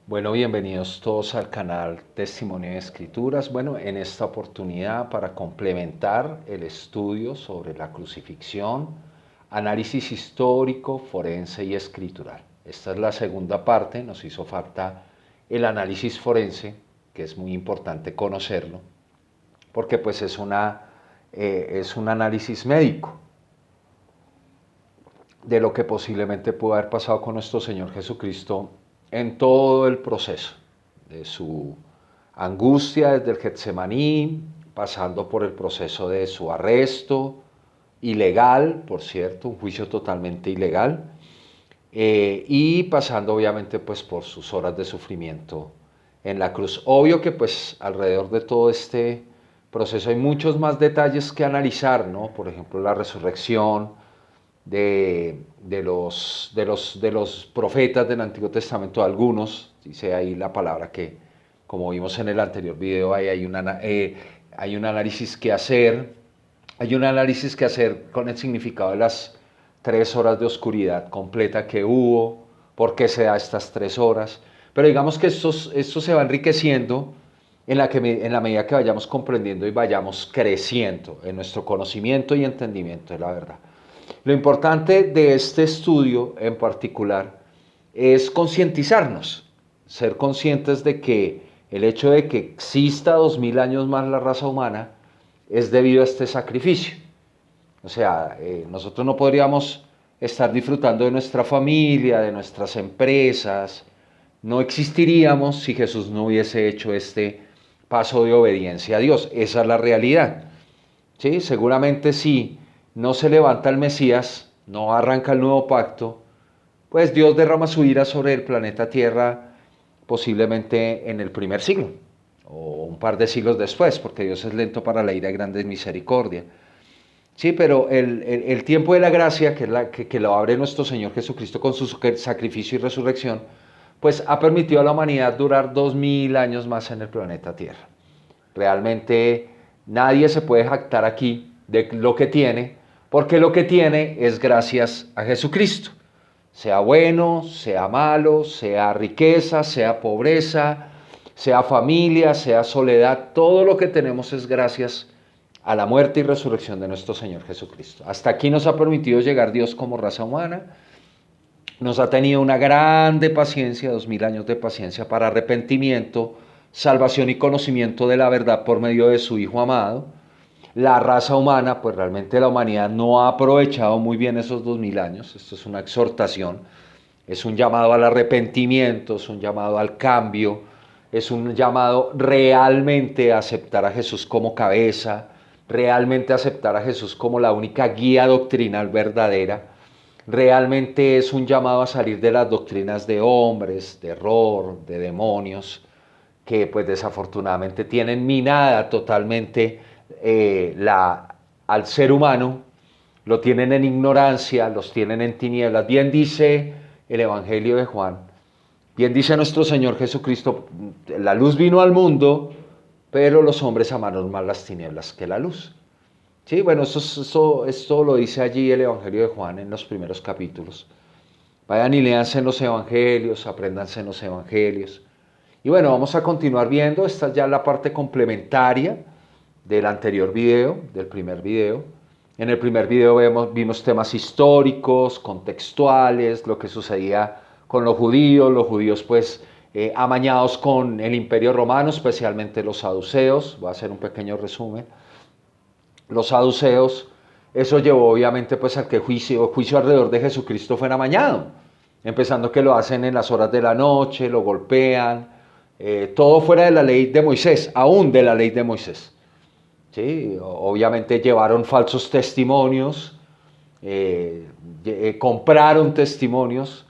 Bueno, bienvenidos todos al canal Testimonio de Escrituras. Bueno, en esta oportunidad para complementar el estudio sobre la crucifixión, análisis histórico, forense y escritural. Esta es la segunda parte, nos hizo falta el análisis forense, que es muy importante conocerlo, porque pues es un análisis médico de lo que posiblemente pudo haber pasado con nuestro Señor Jesucristo en todo el proceso de su angustia desde el Getsemaní, pasando por el proceso de su arresto, ilegal, por cierto, un juicio totalmente ilegal, y pasando obviamente pues por sus horas de sufrimiento en la cruz. Obvio que pues alrededor de todo este proceso hay muchos más detalles que analizar, ¿no? Por ejemplo, la resurrección, de los profetas del Antiguo Testamento, algunos, dice ahí la palabra que, como vimos en el anterior video, hay un análisis que hacer, con el significado de las 3 horas de oscuridad completa que hubo, por qué se da estas 3 horas, pero digamos que esto se va enriqueciendo en la medida que vayamos comprendiendo y vayamos creciendo en nuestro conocimiento y entendimiento de la verdad. Lo importante de este estudio en particular es concientizarnos, ser conscientes de que el hecho de que exista 2000 años más la raza humana es debido a este sacrificio. O sea, nosotros no podríamos estar disfrutando de nuestra familia, de nuestras empresas, no existiríamos si Jesús no hubiese hecho este paso de obediencia a Dios. Esa es la realidad. ¿Sí? Seguramente si no se levanta el Mesías, no arranca el nuevo pacto, pues Dios derrama su ira sobre el planeta Tierra posiblemente en el primer siglo o un par de siglos después, porque Dios es lento para la ira y grande misericordia. Sí, pero el tiempo de la gracia, que lo abre nuestro Señor Jesucristo con su sacrificio y resurrección, pues ha permitido a la humanidad durar 2000 años más en el planeta Tierra. Realmente nadie se puede jactar aquí de lo que tiene, porque lo que tiene es gracias a Jesucristo. Sea bueno, sea malo, sea riqueza, sea pobreza, sea familia, sea soledad, todo lo que tenemos es gracias a la muerte y resurrección de nuestro Señor Jesucristo. Hasta aquí nos ha permitido llegar Dios como raza humana, nos ha tenido una grande paciencia, 2000 años de paciencia para arrepentimiento, salvación y conocimiento de la verdad por medio de su Hijo amado. La raza humana, pues realmente la humanidad no ha aprovechado muy bien esos 2000 años. Esto es una exhortación, es un llamado al arrepentimiento, es un llamado al cambio, es un llamado realmente a aceptar a Jesús como cabeza, realmente aceptar a Jesús como la única guía doctrinal verdadera. Realmente es un llamado a salir de las doctrinas de hombres, de error, de demonios, que pues desafortunadamente tienen minada totalmente al ser humano, lo tienen en ignorancia, los tienen en tinieblas. Bien dice el Evangelio de Juan, bien dice nuestro Señor Jesucristo, la luz vino al mundo, pero los hombres amaron más las tinieblas que la luz. Sí, bueno, esto lo dice allí el Evangelio de Juan en los primeros capítulos. Vayan y léanse en los Evangelios, apréndanse en los Evangelios. Y bueno, vamos a continuar viendo, esta es ya la parte complementaria del anterior video, del primer video. En el primer video vimos temas históricos, contextuales, lo que sucedía con los judíos pues amañados con el Imperio Romano, especialmente los saduceos. Voy a hacer un pequeño resumen. Los saduceos, eso llevó obviamente pues a que juicio alrededor de Jesucristo fuera amañado, empezando que lo hacen en las horas de la noche, lo golpean, todo fuera de la ley de Moisés, aún de la ley de Moisés. ¿Sí? Obviamente llevaron falsos testimonios, compraron testimonios.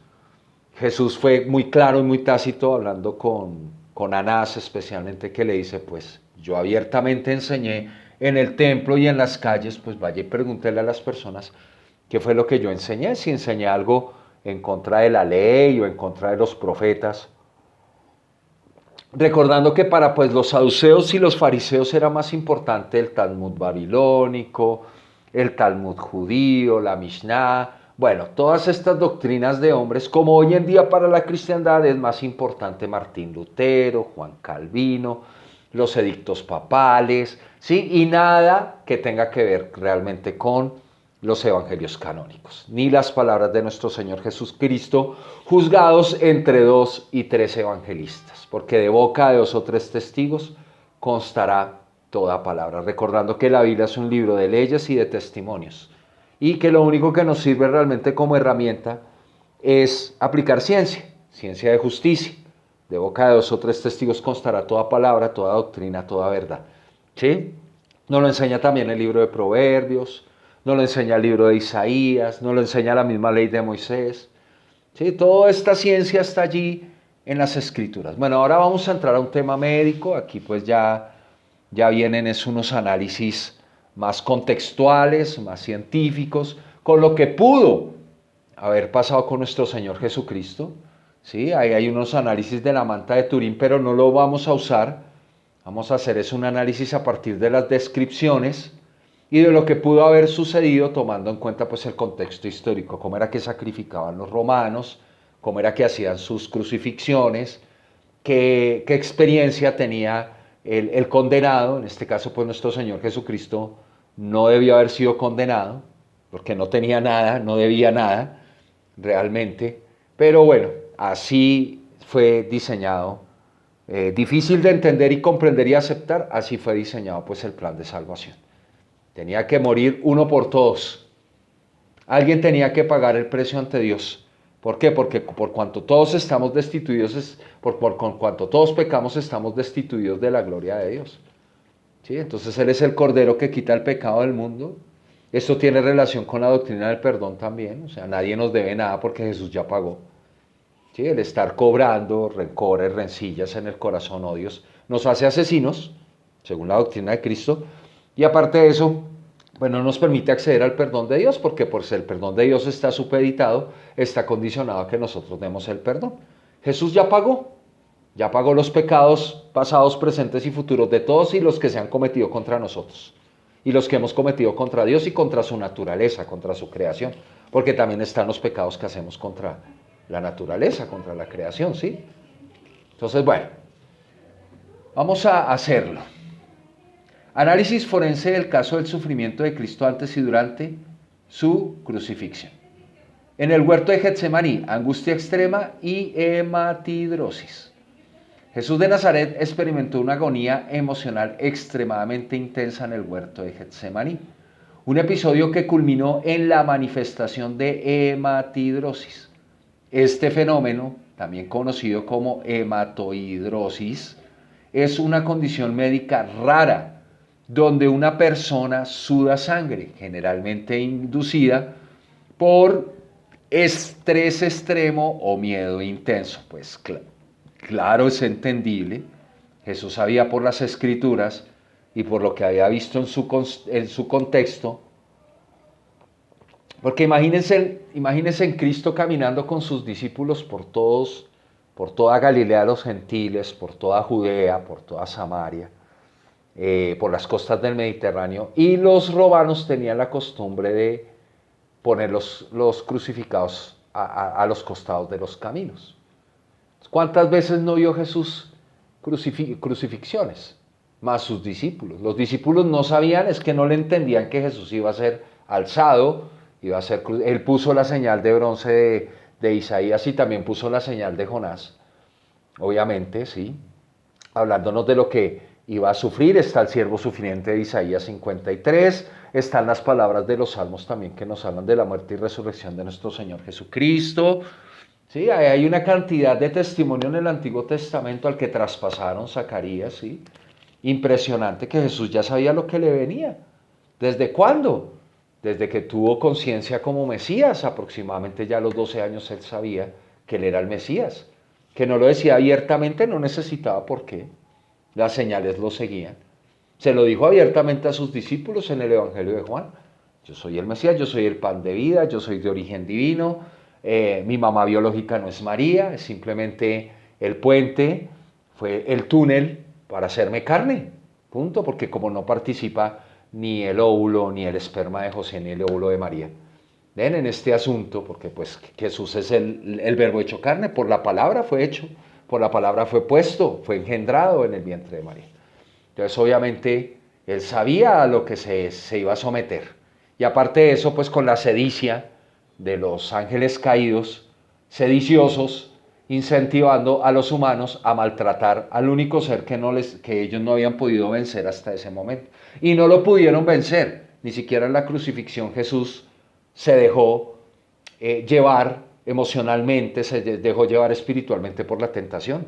Jesús fue muy claro y muy tácito hablando con Anás especialmente, que le dice, pues yo abiertamente enseñé en el templo y en las calles, pues vaya y pregúntele a las personas qué fue lo que yo enseñé, si enseñé algo en contra de la ley o en contra de los profetas. Recordando que para pues los saduceos y los fariseos era más importante el Talmud babilónico, el Talmud judío, la Mishnah, Bueno, todas estas doctrinas de hombres, como hoy en día para la cristiandad es más importante Martín Lutero, Juan Calvino, los edictos papales, ¿sí? Y nada que tenga que ver realmente con los evangelios canónicos, ni las palabras de nuestro Señor Jesucristo, juzgados entre 2 y 3 evangelistas, porque de boca de 2 o 3 testigos constará toda palabra, recordando que la Biblia es un libro de leyes y de testimonios, y que lo único que nos sirve realmente como herramienta es aplicar ciencia, ciencia de justicia. De boca de 2 o 3 testigos constará toda palabra, toda doctrina, toda verdad. ¿Sí? Nos lo enseña también el libro de Proverbios, nos lo enseña el libro de Isaías, nos lo enseña la misma ley de Moisés. ¿Sí? Toda esta ciencia está allí en las escrituras. Bueno, ahora vamos a entrar a un tema médico. Aquí pues ya vienen unos análisis más contextuales, más científicos, con lo que pudo haber pasado con nuestro Señor Jesucristo. ¿Sí? Ahí hay unos análisis de la manta de Turín, pero no lo vamos a usar. Vamos a hacer un análisis a partir de las descripciones y de lo que pudo haber sucedido, tomando en cuenta pues el contexto histórico, cómo era que sacrificaban los romanos, cómo era que hacían sus crucifixiones, qué experiencia tenía el condenado. En este caso pues nuestro Señor Jesucristo no debió haber sido condenado, porque no tenía nada, no debía nada realmente, pero bueno, así fue diseñado, difícil de entender y comprender y aceptar, así fue diseñado pues el plan de salvación. Tenía que morir uno por todos. Alguien tenía que pagar el precio ante Dios. ¿Por qué? Porque por cuanto todos estamos destituidos, con cuanto todos pecamos, estamos destituidos de la gloria de Dios. ¿Sí? Entonces Él es el Cordero que quita el pecado del mundo. Esto tiene relación con la doctrina del perdón también. O sea, nadie nos debe nada porque Jesús ya pagó. ¿Sí? El estar cobrando rencores, rencillas en el corazón, odios, nos hace asesinos, según la doctrina de Cristo. Y aparte de eso, pues no nos permite acceder al perdón de Dios, porque pues el perdón de Dios está supeditado, está condicionado a que nosotros demos el perdón. Jesús ya pagó los pecados pasados, presentes y futuros de todos y los que se han cometido contra nosotros. Y los que hemos cometido contra Dios y contra su naturaleza, contra su creación. Porque también están los pecados que hacemos contra la naturaleza, contra la creación, ¿sí? Entonces, bueno, vamos a hacerlo. Análisis forense del caso del sufrimiento de Cristo antes y durante su crucifixión. En el huerto de Getsemaní, angustia extrema y hematidrosis. Jesús de Nazaret experimentó una agonía emocional extremadamente intensa en el huerto de Getsemaní. Un episodio que culminó en la manifestación de hematidrosis. Este fenómeno, también conocido como hematoidrosis, es una condición médica rara donde una persona suda sangre, generalmente inducida por estrés extremo o miedo intenso. Pues claro, es entendible. Jesús sabía por las escrituras y por lo que había visto en su contexto. Porque imagínense en Cristo caminando con sus discípulos por toda Galilea de los gentiles, por toda Judea, por toda Samaria, por las costas del Mediterráneo, y los romanos tenían la costumbre de poner los crucificados a los costados de los caminos. ¿Cuántas veces no vio Jesús crucifixiones? Más sus discípulos. Los discípulos no sabían, es que no le entendían que Jesús iba a ser alzado, él puso la señal de bronce de Isaías y también puso la señal de Jonás, obviamente, sí, hablándonos de lo que iba a sufrir. Está el siervo sufriente de Isaías 53, están las palabras de los salmos también que nos hablan de la muerte y resurrección de nuestro Señor Jesucristo. Sí, hay una cantidad de testimonio en el Antiguo Testamento al que traspasaron Zacarías, ¿sí? Impresionante, que Jesús ya sabía lo que le venía. ¿Desde cuándo? Desde que tuvo conciencia como Mesías, aproximadamente ya a los 12 años él sabía que él era el Mesías. Que no lo decía abiertamente, no necesitaba por qué. Las señales lo seguían. Se lo dijo abiertamente a sus discípulos en el Evangelio de Juan. Yo soy el Mesías, yo soy el pan de vida, yo soy de origen divino. Mi mamá biológica no es María, es simplemente el puente, fue el túnel para hacerme carne. Punto, porque como no participa ni el óvulo, ni el esperma de José, ni el óvulo de María. Ven en este asunto, porque pues Jesús es el verbo hecho carne, por la palabra fue hecho, por la palabra fue puesto, fue engendrado en el vientre de María. Entonces obviamente él sabía a lo que se iba a someter. Y aparte de eso, pues con la sedicia de los ángeles caídos, sediciosos, incentivando a los humanos a maltratar al único ser que ellos no habían podido vencer hasta ese momento. Y no lo pudieron vencer, ni siquiera en la crucifixión Jesús se dejó llevar emocionalmente, se dejó llevar espiritualmente por la tentación.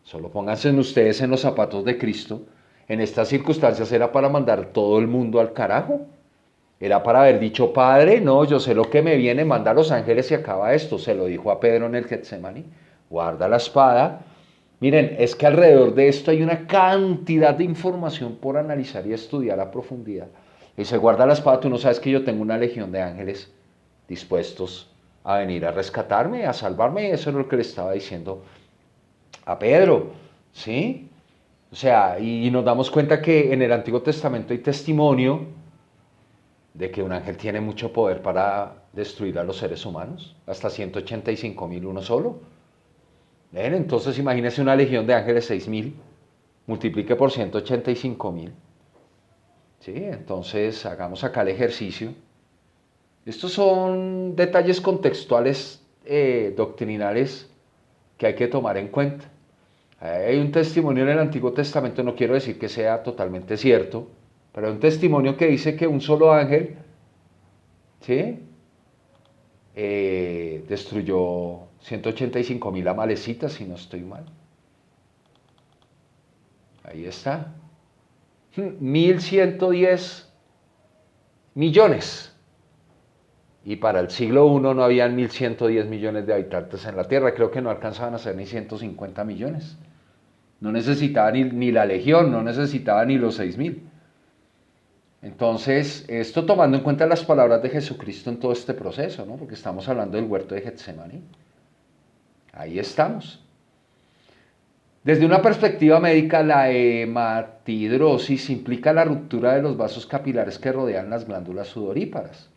Solo pónganse ustedes en los zapatos de Cristo. En estas circunstancias era para mandar todo el mundo al carajo. Era para haber dicho, Padre, no, yo sé lo que me viene, manda a los ángeles y acaba esto. Se lo dijo a Pedro en el Getsemaní. Guarda la espada. Miren, es que alrededor de esto hay una cantidad de información por analizar y estudiar a profundidad. Y se guarda la espada, tú no sabes que yo tengo una legión de ángeles dispuestos a venir a rescatarme, a salvarme. Eso es lo que le estaba diciendo a Pedro, ¿sí? O sea, y nos damos cuenta que en el Antiguo Testamento hay testimonio de que un ángel tiene mucho poder para destruir a los seres humanos, hasta 185.000 uno solo. ¿Ven? Entonces imagínense una legión de ángeles 6.000, multiplique por 185.000. ¿Sí? Entonces hagamos acá el ejercicio. Estos son detalles contextuales, doctrinales, que hay que tomar en cuenta. Hay un testimonio en el Antiguo Testamento, no quiero decir que sea totalmente cierto, pero hay un testimonio que dice que un solo ángel, ¿sí? Destruyó 185.000 amalecitas, si no estoy mal. Ahí está. 1.110 millones. Y para el siglo I no habían 1.110 millones de habitantes en la Tierra. Creo que no alcanzaban a ser ni 150 millones. No necesitaba ni la legión, no necesitaba ni los 6.000. Entonces, esto tomando en cuenta las palabras de Jesucristo en todo este proceso, ¿no? Porque estamos hablando del huerto de Getsemaní. Ahí estamos. Desde una perspectiva médica, la hematidrosis implica la ruptura de los vasos capilares que rodean las glándulas sudoríparas.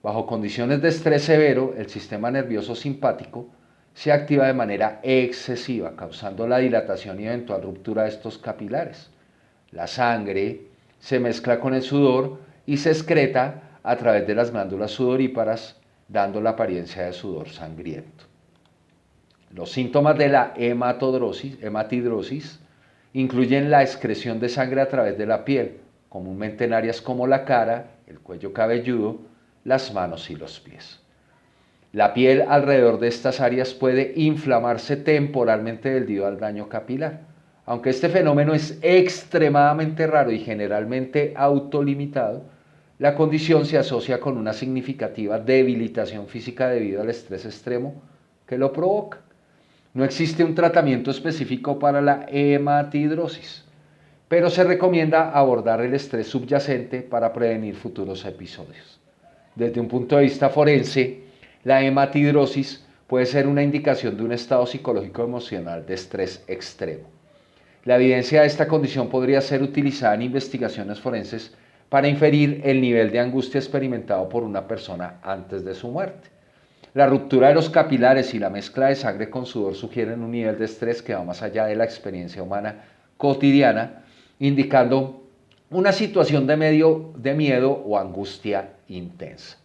Bajo condiciones de estrés severo, el sistema nervioso simpático se activa de manera excesiva, causando la dilatación y eventual ruptura de estos capilares. La sangre se mezcla con el sudor y se excreta a través de las glándulas sudoríparas, dando la apariencia de sudor sangriento. Los síntomas de la hematidrosis incluyen la excreción de sangre a través de la piel, comúnmente en áreas como la cara, el cuello cabelludo, las manos y los pies. La piel alrededor de estas áreas puede inflamarse temporalmente debido al daño capilar. Aunque este fenómeno es extremadamente raro y generalmente autolimitado, la condición se asocia con una significativa debilitación física debido al estrés extremo que lo provoca. No existe un tratamiento específico para la hematidrosis, pero se recomienda abordar el estrés subyacente para prevenir futuros episodios. Desde un punto de vista forense, la hematidrosis puede ser una indicación de un estado psicológico emocional de estrés extremo. La evidencia de esta condición podría ser utilizada en investigaciones forenses para inferir el nivel de angustia experimentado por una persona antes de su muerte. La ruptura de los capilares y la mezcla de sangre con sudor sugieren un nivel de estrés que va más allá de la experiencia humana cotidiana, indicando una situación de miedo o angustia intensa.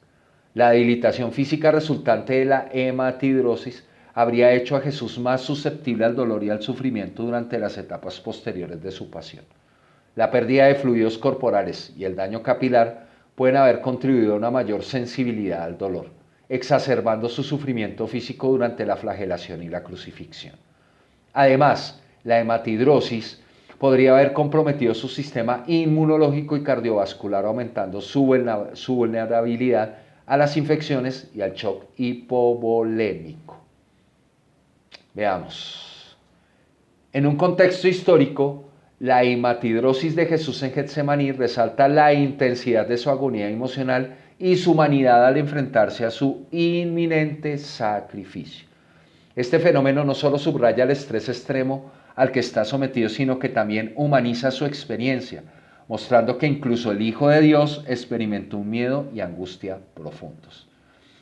La debilitación física resultante de la hematidrosis habría hecho a Jesús más susceptible al dolor y al sufrimiento durante las etapas posteriores de su pasión. La pérdida de fluidos corporales y el daño capilar pueden haber contribuido a una mayor sensibilidad al dolor, exacerbando su sufrimiento físico durante la flagelación y la crucifixión. Además, la hematidrosis podría haber comprometido su sistema inmunológico y cardiovascular, aumentando su vulnerabilidad a las infecciones y al shock hipovolémico. Veamos. En un contexto histórico, la hematidrosis de Jesús en Getsemaní resalta la intensidad de su agonía emocional y su humanidad al enfrentarse a su inminente sacrificio. Este fenómeno no solo subraya el estrés extremo al que está sometido, sino que también humaniza su experiencia, mostrando que incluso el Hijo de Dios experimentó un miedo y angustia profundos.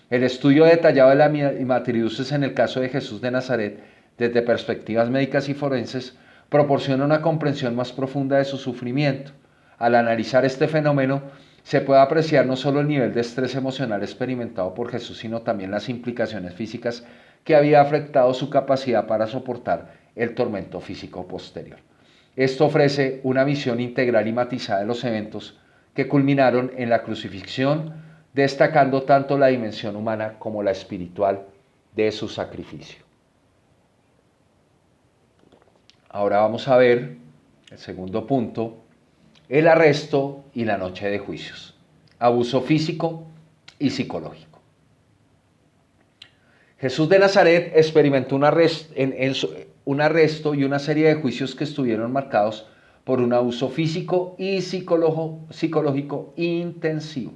El estudio detallado de la hematriusis en el caso de Jesús de Nazaret, desde perspectivas médicas y forenses, proporciona una comprensión más profunda de su sufrimiento. Al analizar este fenómeno, se puede apreciar no solo el nivel de estrés emocional experimentado por Jesús, sino también las implicaciones físicas que había afectado su capacidad para soportar el tormento físico posterior. Esto ofrece una visión integral y matizada de los eventos que culminaron en la crucifixión, destacando tanto la dimensión humana como la espiritual de su sacrificio. Ahora vamos a ver el segundo punto, el arresto y la noche de juicios, abuso físico y psicológico. Jesús de Nazaret experimentó un arresto y una serie de juicios que estuvieron marcados por un abuso físico y psicológico intensivo.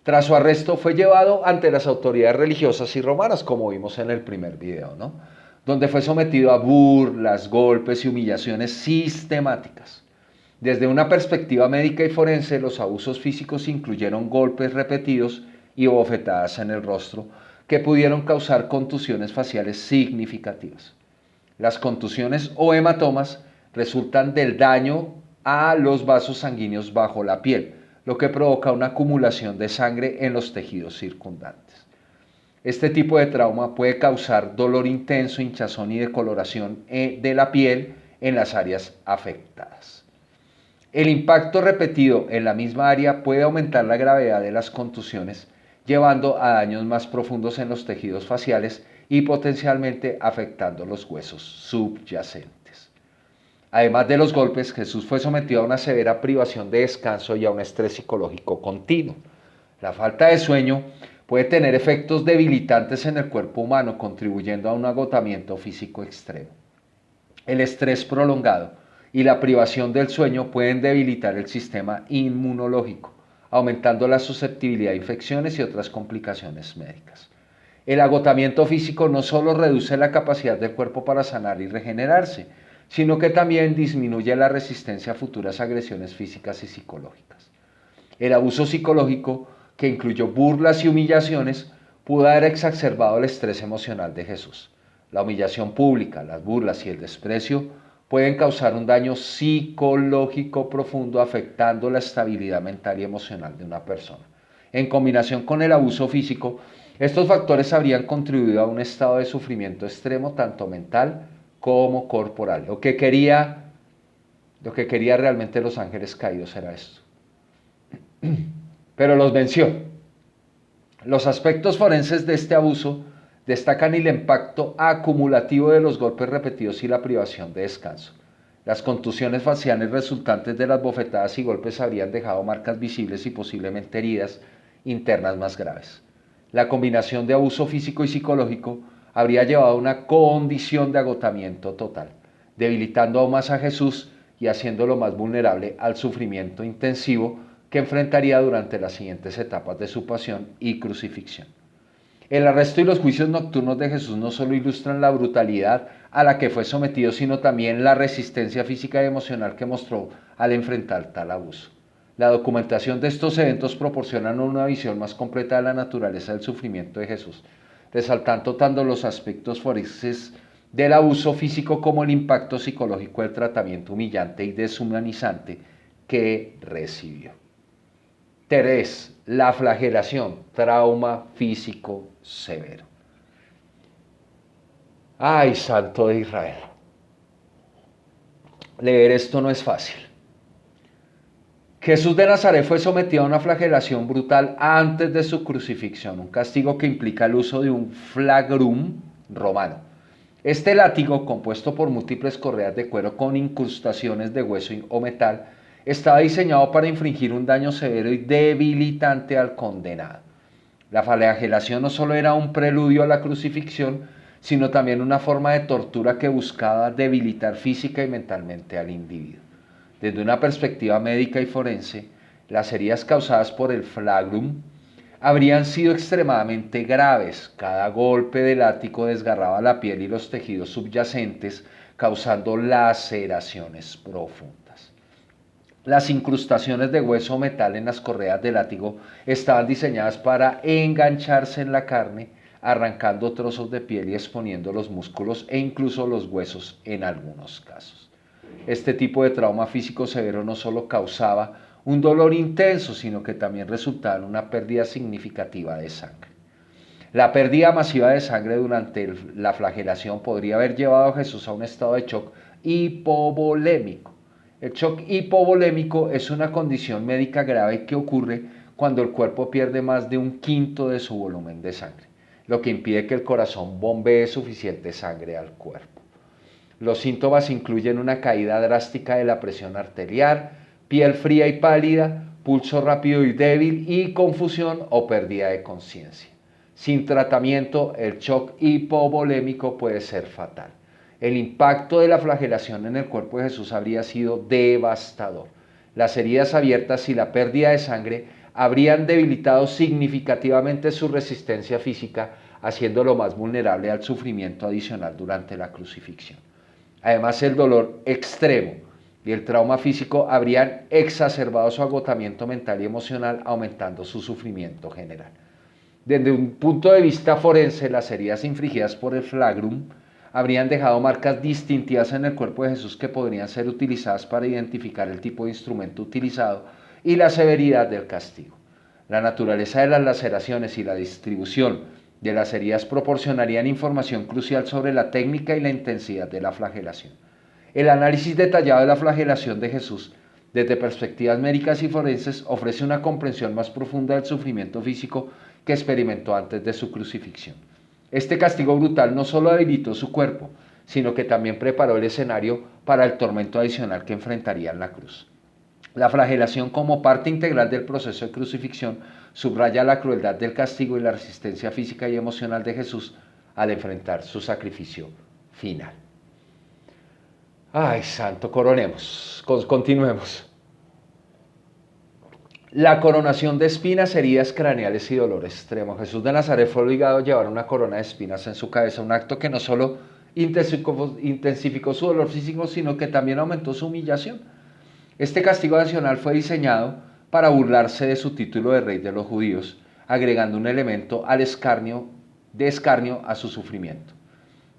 Tras su arresto fue llevado ante las autoridades religiosas y romanas, como vimos en el primer video, ¿no? Donde fue sometido a burlas, golpes y humillaciones sistemáticas. Desde una perspectiva médica y forense, los abusos físicos incluyeron golpes repetidos y bofetadas en el rostro que pudieron causar contusiones faciales significativas. Las contusiones o hematomas resultan del daño a los vasos sanguíneos bajo la piel, lo que provoca una acumulación de sangre en los tejidos circundantes. Este tipo de trauma puede causar dolor intenso, hinchazón y decoloración de la piel en las áreas afectadas. El impacto repetido en la misma área puede aumentar la gravedad de las contusiones, llevando a daños más profundos en los tejidos faciales y potencialmente afectando los huesos subyacentes. Además de los golpes, Jesús fue sometido a una severa privación de descanso y a un estrés psicológico continuo. La falta de sueño puede tener efectos debilitantes en el cuerpo humano, contribuyendo a un agotamiento físico extremo. El estrés prolongado y la privación del sueño pueden debilitar el sistema inmunológico, aumentando la susceptibilidad a infecciones y otras complicaciones médicas. El agotamiento físico no solo reduce la capacidad del cuerpo para sanar y regenerarse, sino que también disminuye la resistencia a futuras agresiones físicas y psicológicas. El abuso psicológico, que incluyó burlas y humillaciones, pudo haber exacerbado el estrés emocional de Jesús. La humillación pública, las burlas y el desprecio pueden causar un daño psicológico profundo, afectando la estabilidad mental y emocional de una persona. En combinación con el abuso físico, estos factores habrían contribuido a un estado de sufrimiento extremo, tanto mental como corporal. Lo que quería realmente los ángeles caídos era esto. Pero los venció. Los aspectos forenses de este abuso destacan el impacto acumulativo de los golpes repetidos y la privación de descanso. Las contusiones faciales resultantes de las bofetadas y golpes habrían dejado marcas visibles y posiblemente heridas internas más graves. La combinación de abuso físico y psicológico habría llevado a una condición de agotamiento total, debilitando aún más a Jesús y haciéndolo más vulnerable al sufrimiento intensivo que enfrentaría durante las siguientes etapas de su pasión y crucifixión. El arresto y los juicios nocturnos de Jesús no solo ilustran la brutalidad a la que fue sometido, sino también la resistencia física y emocional que mostró al enfrentar tal abuso. La documentación de estos eventos proporciona una visión más completa de la naturaleza del sufrimiento de Jesús, resaltando tanto los aspectos forenses del abuso físico como el impacto psicológico del tratamiento humillante y deshumanizante que recibió. 3. La flagelación, trauma físico severo. ¡Ay, Santo de Israel! Leer esto no es fácil. Jesús de Nazaret fue sometido a una flagelación brutal antes de su crucifixión, un castigo que implica el uso de un flagrum romano. Este látigo, compuesto por múltiples correas de cuero con incrustaciones de hueso o metal, estaba diseñado para infligir un daño severo y debilitante al condenado. La flagelación no solo era un preludio a la crucifixión, sino también una forma de tortura que buscaba debilitar física y mentalmente al individuo. Desde una perspectiva médica y forense, las heridas causadas por el flagrum habrían sido extremadamente graves. Cada golpe de látigo desgarraba la piel y los tejidos subyacentes, causando laceraciones profundas. Las incrustaciones de hueso o metal en las correas del látigo estaban diseñadas para engancharse en la carne, arrancando trozos de piel y exponiendo los músculos e incluso los huesos en algunos casos. Este tipo de trauma físico severo no solo causaba un dolor intenso, sino que también resultaba en una pérdida significativa de sangre. La pérdida masiva de sangre durante la flagelación podría haber llevado a Jesús a un estado de shock hipovolémico. El shock hipovolémico es una condición médica grave que ocurre cuando el cuerpo pierde más de un quinto de su volumen de sangre, lo que impide que el corazón bombee suficiente sangre al cuerpo. Los síntomas incluyen una caída drástica de la presión arterial, piel fría y pálida, pulso rápido y débil y confusión o pérdida de conciencia. Sin tratamiento, el shock hipovolémico puede ser fatal. El impacto de la flagelación en el cuerpo de Jesús habría sido devastador. Las heridas abiertas y la pérdida de sangre habrían debilitado significativamente su resistencia física, haciéndolo más vulnerable al sufrimiento adicional durante la crucifixión. Además, el dolor extremo y el trauma físico habrían exacerbado su agotamiento mental y emocional, aumentando su sufrimiento general. Desde un punto de vista forense, las heridas infligidas por el flagrum habrían dejado marcas distintivas en el cuerpo de Jesús que podrían ser utilizadas para identificar el tipo de instrumento utilizado y la severidad del castigo. La naturaleza de las laceraciones y la distribución de las heridas proporcionarían información crucial sobre la técnica y la intensidad de la flagelación. El análisis detallado de la flagelación de Jesús desde perspectivas médicas y forenses ofrece una comprensión más profunda del sufrimiento físico que experimentó antes de su crucifixión. Este castigo brutal no solo debilitó su cuerpo, sino que también preparó el escenario para el tormento adicional que enfrentaría en la cruz. La flagelación como parte integral del proceso de crucifixión subraya la crueldad del castigo y la resistencia física y emocional de Jesús al enfrentar su sacrificio final. Ay, santo, coronemos, continuemos. La coronación de espinas, heridas craneales y dolor extremo. Jesús de Nazaret fue obligado a llevar una corona de espinas en su cabeza, un acto que no solo intensificó su dolor físico, sino que también aumentó su humillación. Este castigo adicional fue diseñado para burlarse de su título de rey de los judíos, agregando un elemento de escarnio a su sufrimiento.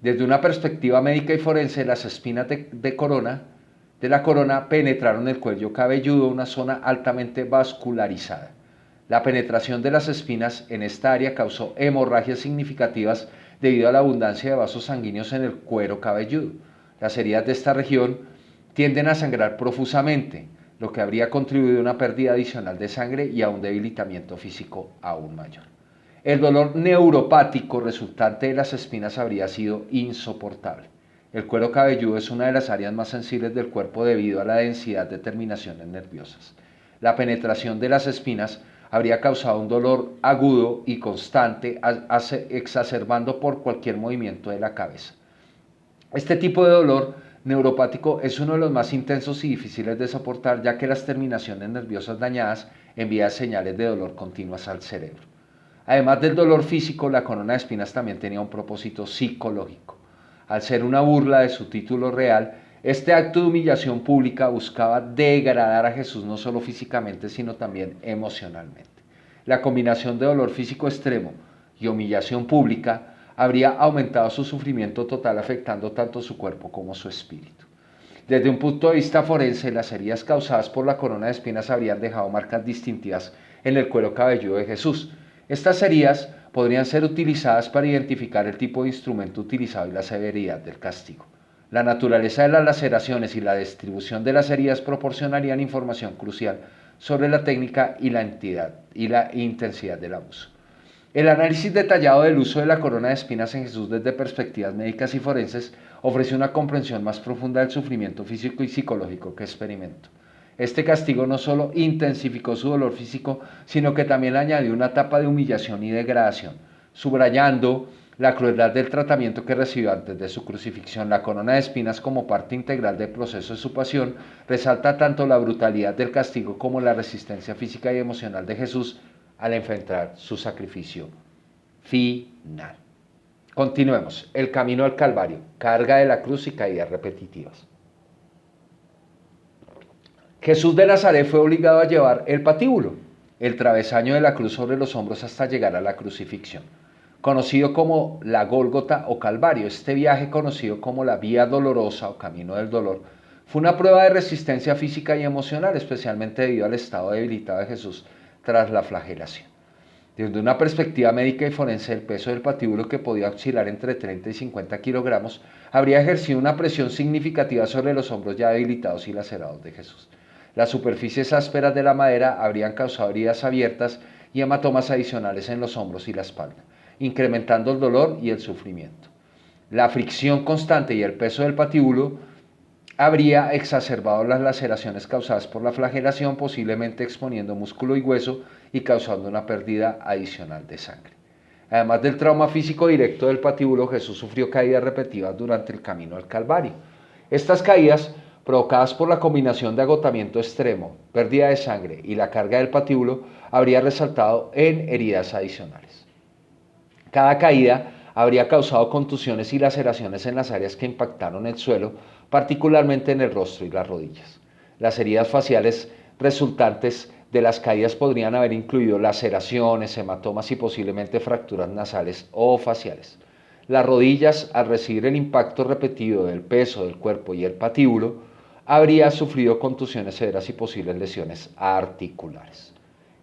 Desde una perspectiva médica y forense, las espinas de la corona penetraron el cuello cabelludo, una zona altamente vascularizada. La penetración de las espinas en esta área causó hemorragias significativas debido a la abundancia de vasos sanguíneos en el cuero cabelludo. Las heridas de esta región tienden a sangrar profusamente, lo que habría contribuido a una pérdida adicional de sangre y a un debilitamiento físico aún mayor. El dolor neuropático resultante de las espinas habría sido insoportable. El cuero cabelludo es una de las áreas más sensibles del cuerpo debido a la densidad de terminaciones nerviosas. La penetración de las espinas habría causado un dolor agudo y constante, exacerbando por cualquier movimiento de la cabeza. Este tipo de dolor neuropático es uno de los más intensos y difíciles de soportar, ya que las terminaciones nerviosas dañadas envían señales de dolor continuas al cerebro. Además del dolor físico, la corona de espinas también tenía un propósito psicológico. Al ser una burla de su título real, este acto de humillación pública buscaba degradar a Jesús no solo físicamente, sino también emocionalmente. La combinación de dolor físico extremo y humillación pública habría aumentado su sufrimiento total, afectando tanto su cuerpo como su espíritu. Desde un punto de vista forense, las heridas causadas por la corona de espinas habrían dejado marcas distintivas en el cuero cabelludo de Jesús. Estas heridas podrían ser utilizadas para identificar el tipo de instrumento utilizado y la severidad del castigo. La naturaleza de las laceraciones y la distribución de las heridas proporcionarían información crucial sobre la técnica y la intensidad del abuso. El análisis detallado del uso de la corona de espinas en Jesús desde perspectivas médicas y forenses ofrece una comprensión más profunda del sufrimiento físico y psicológico que experimentó. Este castigo no solo intensificó su dolor físico, sino que también añadió una etapa de humillación y degradación, subrayando la crueldad del tratamiento que recibió antes de su crucifixión. La corona de espinas, como parte integral del proceso de su pasión, resalta tanto la brutalidad del castigo como la resistencia física y emocional de Jesús al enfrentar su sacrificio final. Continuemos. El camino al Calvario, carga de la cruz y caídas repetitivas. Jesús de Nazaret fue obligado a llevar el patíbulo, el travesaño de la cruz sobre los hombros hasta llegar a la crucifixión, conocido como la Gólgota o Calvario. Este viaje, conocido como la Vía Dolorosa o Camino del Dolor, fue una prueba de resistencia física y emocional, especialmente debido al estado debilitado de Jesús tras la flagelación. Desde una perspectiva médica y forense, el peso del patíbulo, que podía oscilar entre 30 y 50 kilogramos, habría ejercido una presión significativa sobre los hombros ya debilitados y lacerados de Jesús. Las superficies ásperas de la madera habrían causado heridas abiertas y hematomas adicionales en los hombros y la espalda, incrementando el dolor y el sufrimiento. La fricción constante y el peso del patíbulo habría exacerbado las laceraciones causadas por la flagelación, posiblemente exponiendo músculo y hueso y causando una pérdida adicional de sangre. Además del trauma físico directo del patíbulo, Jesús sufrió caídas repetidas durante el camino al Calvario. Estas caídas, provocadas por la combinación de agotamiento extremo, pérdida de sangre y la carga del patíbulo, habría resaltado en heridas adicionales. Cada caída habría causado contusiones y laceraciones en las áreas que impactaron el suelo, particularmente en el rostro y las rodillas. Las heridas faciales resultantes de las caídas podrían haber incluido laceraciones, hematomas y posiblemente fracturas nasales o faciales. Las rodillas, al recibir el impacto repetido del peso del cuerpo y el patíbulo, habría sufrido contusiones severas y posibles lesiones articulares.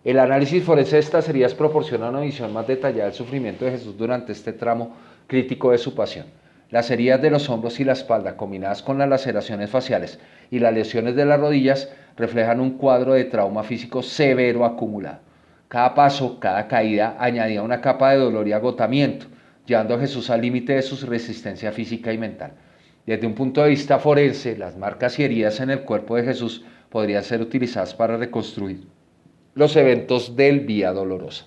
El análisis forense de estas heridas proporciona una visión más detallada del sufrimiento de Jesús durante este tramo crítico de su pasión. Las heridas de los hombros y la espalda, combinadas con las laceraciones faciales y las lesiones de las rodillas, reflejan un cuadro de trauma físico severo acumulado. Cada paso, cada caída, añadía una capa de dolor y agotamiento, llevando a Jesús al límite de su resistencia física y mental. Desde un punto de vista forense, las marcas y heridas en el cuerpo de Jesús podrían ser utilizadas para reconstruir los eventos del Vía Dolorosa.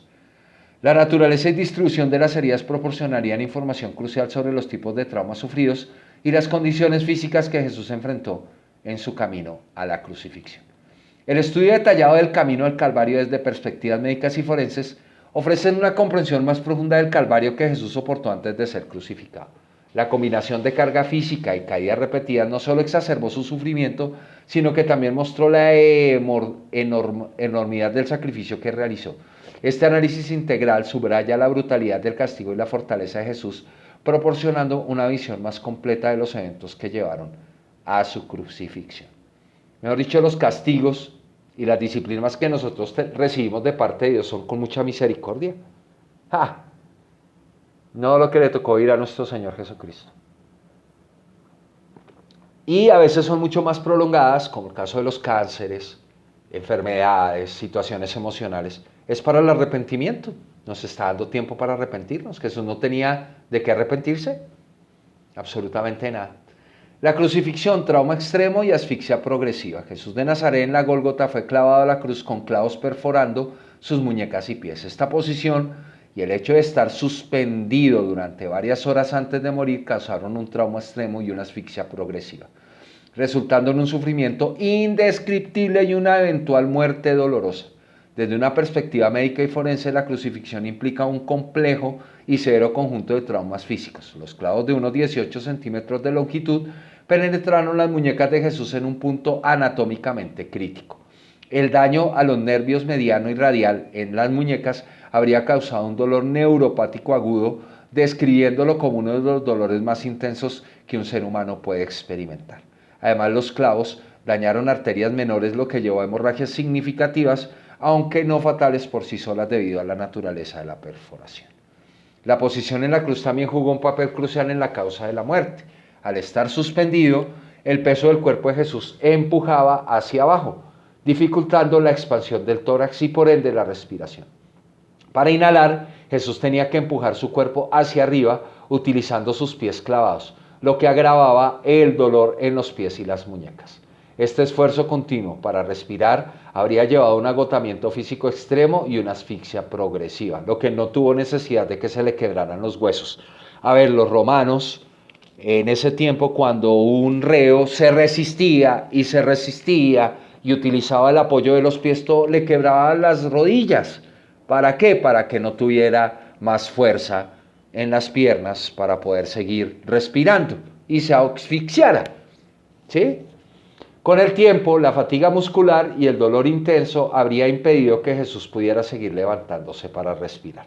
La naturaleza y distribución de las heridas proporcionarían información crucial sobre los tipos de traumas sufridos y las condiciones físicas que Jesús enfrentó en su camino a la crucifixión. El estudio detallado del camino al Calvario desde perspectivas médicas y forenses ofrece una comprensión más profunda del Calvario que Jesús soportó antes de ser crucificado. La combinación de carga física y caídas repetidas no solo exacerbó su sufrimiento, sino que también mostró la enormidad del sacrificio que realizó. Este análisis integral subraya la brutalidad del castigo y la fortaleza de Jesús, proporcionando una visión más completa de los eventos que llevaron a su crucifixión. Mejor dicho, los castigos y las disciplinas que nosotros recibimos de parte de Dios son con mucha misericordia. ¡Ja! No lo que le tocó ir a nuestro Señor Jesucristo. Y a veces son mucho más prolongadas, como el caso de los cánceres, enfermedades, situaciones emocionales. Es para el arrepentimiento. Nos está dando tiempo para arrepentirnos. Jesús no tenía de qué arrepentirse. Absolutamente nada. La crucifixión, trauma extremo y asfixia progresiva. Jesús de Nazaret en la Gólgota fue clavado a la cruz con clavos perforando sus muñecas y pies. Esta posición y el hecho de estar suspendido durante varias horas antes de morir causaron un trauma extremo y una asfixia progresiva, resultando en un sufrimiento indescriptible y una eventual muerte dolorosa. Desde una perspectiva médica y forense, la crucifixión implica un complejo y severo conjunto de traumas físicos. Los clavos de unos 18 centímetros de longitud penetraron las muñecas de Jesús en un punto anatómicamente crítico. El daño a los nervios mediano y radial en las muñecas habría causado un dolor neuropático agudo, describiéndolo como uno de los dolores más intensos que un ser humano puede experimentar. Además, los clavos dañaron arterias menores, lo que llevó a hemorragias significativas, aunque no fatales por sí solas debido a la naturaleza de la perforación. La posición en la cruz también jugó un papel crucial en la causa de la muerte. Al estar suspendido, el peso del cuerpo de Jesús empujaba hacia abajo, dificultando la expansión del tórax y por ende la respiración. Para inhalar, Jesús tenía que empujar su cuerpo hacia arriba utilizando sus pies clavados, lo que agravaba el dolor en los pies y las muñecas. Este esfuerzo continuo para respirar habría llevado a un agotamiento físico extremo y una asfixia progresiva, lo que no tuvo necesidad de que se le quebraran los huesos. A ver, los romanos, en ese tiempo, cuando un reo se resistía y utilizaba el apoyo de los pies, todo le quebraba las rodillas. ¿Para qué? Para que no tuviera más fuerza en las piernas para poder seguir respirando y se asfixiara. ¿Sí? Con el tiempo, la fatiga muscular y el dolor intenso habría impedido que Jesús pudiera seguir levantándose para respirar,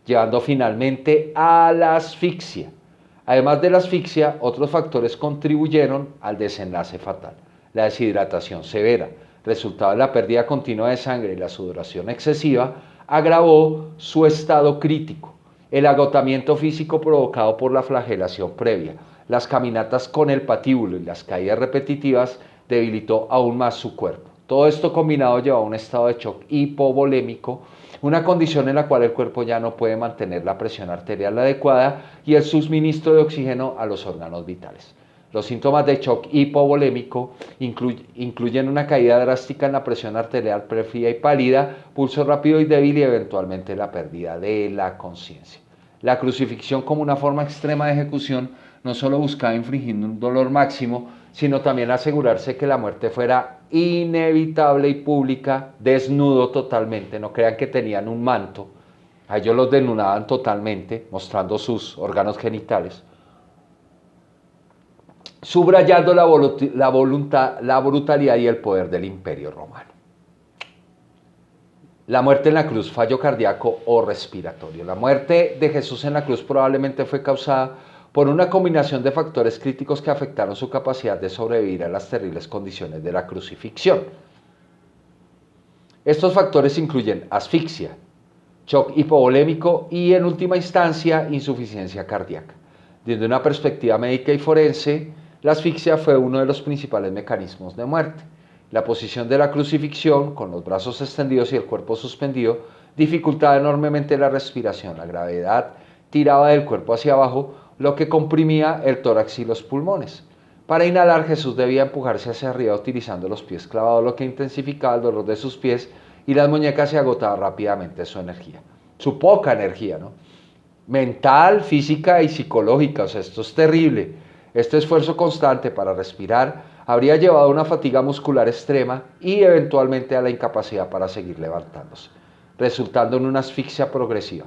llevando finalmente a la asfixia. Además de la asfixia, otros factores contribuyeron al desenlace fatal. La deshidratación severa, resultado de la pérdida continua de sangre y la sudoración excesiva, agravó su estado crítico. El agotamiento físico provocado por la flagelación previa, las caminatas con el patíbulo y las caídas repetitivas debilitó aún más su cuerpo. Todo esto combinado llevó a un estado de shock hipovolémico, una condición en la cual el cuerpo ya no puede mantener la presión arterial adecuada y el suministro de oxígeno a los órganos vitales. Los síntomas de shock hipovolémico incluyen una caída drástica en la presión arterial prefría y pálida, pulso rápido y débil y eventualmente la pérdida de la conciencia. La crucifixión como una forma extrema de ejecución no solo buscaba infligir un dolor máximo, sino también asegurarse que la muerte fuera inevitable y pública, desnudo totalmente. No crean que tenían un manto, a ellos los desnudaban totalmente, mostrando sus órganos genitales, subrayando la brutalidad y el poder del Imperio Romano. La muerte en la cruz, fallo cardíaco o respiratorio. La muerte de Jesús en la cruz probablemente fue causada por una combinación de factores críticos que afectaron su capacidad de sobrevivir a las terribles condiciones de la crucifixión. Estos factores incluyen asfixia, shock hipovolémico y, en última instancia, insuficiencia cardíaca. Desde una perspectiva médica y forense, la asfixia fue uno de los principales mecanismos de muerte. La posición de la crucifixión, con los brazos extendidos y el cuerpo suspendido, dificultaba enormemente la respiración. La gravedad tiraba del cuerpo hacia abajo, lo que comprimía el tórax y los pulmones. Para inhalar, Jesús debía empujarse hacia arriba utilizando los pies clavados, lo que intensificaba el dolor de sus pies y las muñecas y agotaba rápidamente su energía. Su poca energía, ¿no? Mental, física y psicológica. O sea, esto es terrible. Este esfuerzo constante para respirar habría llevado a una fatiga muscular extrema y eventualmente a la incapacidad para seguir levantándose, resultando en una asfixia progresiva.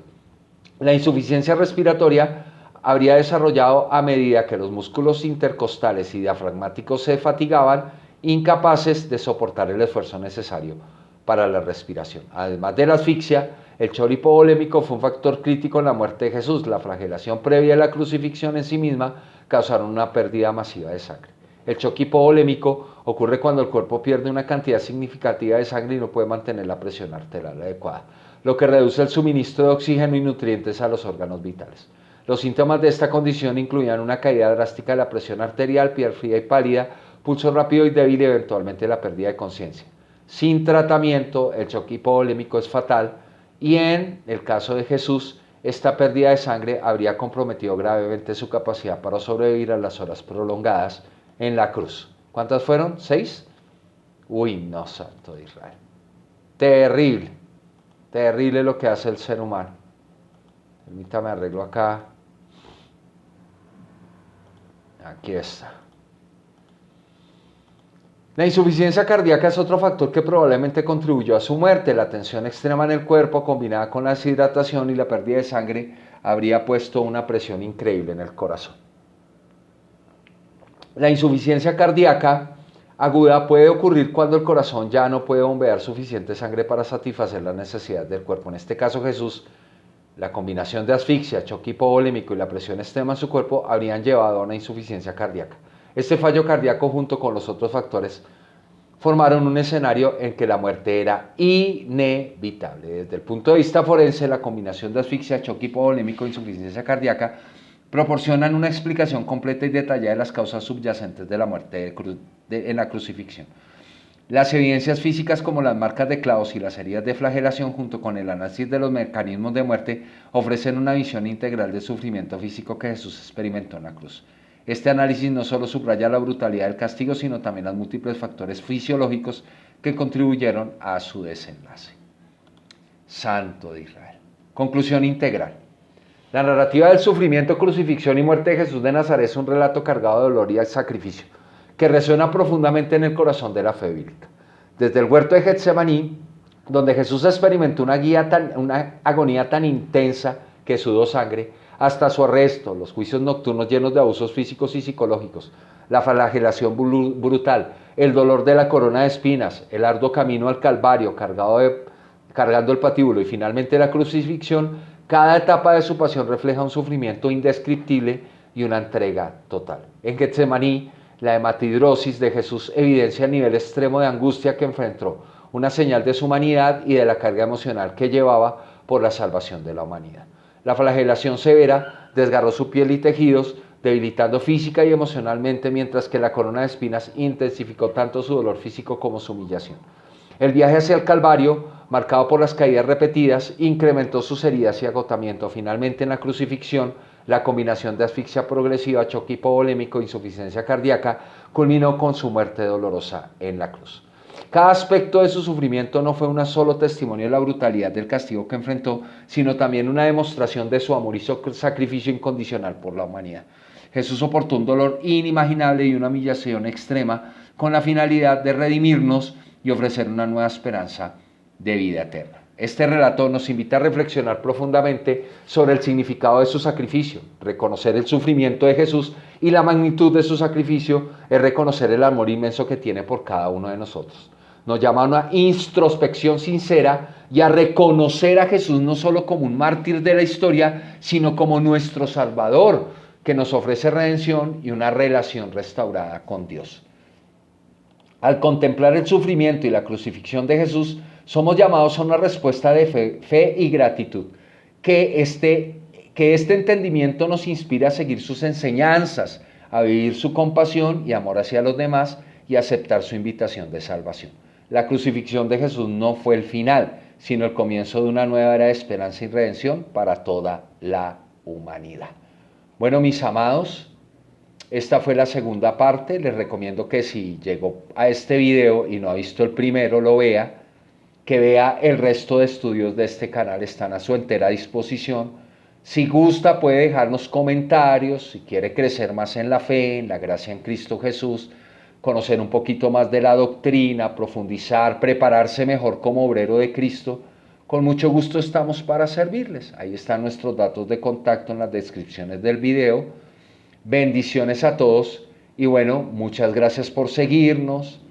La insuficiencia respiratoria habría desarrollado a medida que los músculos intercostales y diafragmáticos se fatigaban, incapaces de soportar el esfuerzo necesario para la respiración. Además de la asfixia, el shock hipovolémico fue un factor crítico en la muerte de Jesús. La flagelación previa a la crucifixión en sí misma causaron una pérdida masiva de sangre. El shock hipovolémico ocurre cuando el cuerpo pierde una cantidad significativa de sangre y no puede mantener la presión arterial adecuada, lo que reduce el suministro de oxígeno y nutrientes a los órganos vitales. Los síntomas de esta condición incluían una caída drástica de la presión arterial, piel fría y pálida, pulso rápido y débil y eventualmente la pérdida de conciencia. Sin tratamiento, el shock hipovolémico es fatal y en el caso de Jesús, esta pérdida de sangre habría comprometido gravemente su capacidad para sobrevivir a las horas prolongadas en la cruz. ¿Cuántas fueron? ¿6? Uy, no, santo de Israel. Terrible, terrible lo que hace el ser humano. Permítame arreglo acá. Aquí está. La insuficiencia cardíaca es otro factor que probablemente contribuyó a su muerte. La tensión extrema en el cuerpo, combinada con la deshidratación y la pérdida de sangre, habría puesto una presión increíble en el corazón. La insuficiencia cardíaca aguda puede ocurrir cuando el corazón ya no puede bombear suficiente sangre para satisfacer las necesidades del cuerpo. En este caso, Jesús, la combinación de asfixia, shock hipovolémico y la presión extrema en su cuerpo habrían llevado a una insuficiencia cardíaca. Este fallo cardíaco, junto con los otros factores, formaron un escenario en que la muerte era inevitable. Desde el punto de vista forense, la combinación de asfixia, shock hipovolémico e insuficiencia cardíaca proporcionan una explicación completa y detallada de las causas subyacentes de la muerte en la crucifixión. Las evidencias físicas como las marcas de clavos y las heridas de flagelación, junto con el análisis de los mecanismos de muerte, ofrecen una visión integral del sufrimiento físico que Jesús experimentó en la cruz. Este análisis no solo subraya la brutalidad del castigo, sino también los múltiples factores fisiológicos que contribuyeron a su desenlace. Santo de Israel. Conclusión integral. La narrativa del sufrimiento, crucifixión y muerte de Jesús de Nazaret es un relato cargado de dolor y sacrificio, que resuena profundamente en el corazón de la fe bíblica. Desde el huerto de Getsemaní, donde Jesús experimentó una agonía tan intensa que sudó sangre, hasta su arresto, los juicios nocturnos llenos de abusos físicos y psicológicos, la flagelación brutal, el dolor de la corona de espinas, el arduo camino al Calvario, cargando el patíbulo y finalmente la crucifixión, cada etapa de su pasión refleja un sufrimiento indescriptible y una entrega total. En Getsemaní, la hematidrosis de Jesús evidencia el nivel extremo de angustia que enfrentó, una señal de su humanidad y de la carga emocional que llevaba por la salvación de la humanidad. La flagelación severa desgarró su piel y tejidos, debilitando física y emocionalmente, mientras que la corona de espinas intensificó tanto su dolor físico como su humillación. El viaje hacia el Calvario, marcado por las caídas repetidas, incrementó sus heridas y agotamiento. Finalmente, en la crucifixión, la combinación de asfixia progresiva, choque hipovolémico e insuficiencia cardíaca culminó con su muerte dolorosa en la cruz. Cada aspecto de su sufrimiento no fue un solo testimonio de la brutalidad del castigo que enfrentó, sino también una demostración de su amor y sacrificio incondicional por la humanidad. Jesús soportó un dolor inimaginable y una humillación extrema con la finalidad de redimirnos y ofrecer una nueva esperanza de vida eterna. Este relato nos invita a reflexionar profundamente sobre el significado de su sacrificio. Reconocer el sufrimiento de Jesús y la magnitud de su sacrificio es reconocer el amor inmenso que tiene por cada uno de nosotros. Nos llama a una introspección sincera y a reconocer a Jesús no solo como un mártir de la historia, sino como nuestro Salvador, que nos ofrece redención y una relación restaurada con Dios. Al contemplar el sufrimiento y la crucifixión de Jesús, somos llamados a una respuesta de fe y gratitud. Que este entendimiento nos inspire a seguir sus enseñanzas, a vivir su compasión y amor hacia los demás y a aceptar su invitación de salvación. La crucifixión de Jesús no fue el final, sino el comienzo de una nueva era de esperanza y redención para toda la humanidad. Bueno, mis amados, esta fue la segunda parte. Les recomiendo que si llegó a este video y no ha visto el primero, lo vea, que vea el resto de estudios de este canal, están a su entera disposición. Si gusta puede dejarnos comentarios, si quiere crecer más en la fe, en la gracia en Cristo Jesús, conocer un poquito más de la doctrina, profundizar, prepararse mejor como obrero de Cristo, con mucho gusto estamos para servirles. Ahí están nuestros datos de contacto en las descripciones del video. Bendiciones a todos y bueno, muchas gracias por seguirnos.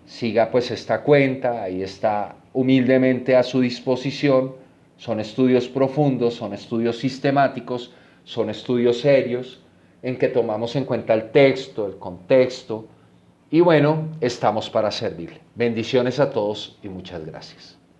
Siga pues esta cuenta, ahí está humildemente a su disposición. Son estudios profundos, son estudios sistemáticos, son estudios serios en que tomamos en cuenta el texto, el contexto y bueno, estamos para servirle. Bendiciones a todos y muchas gracias.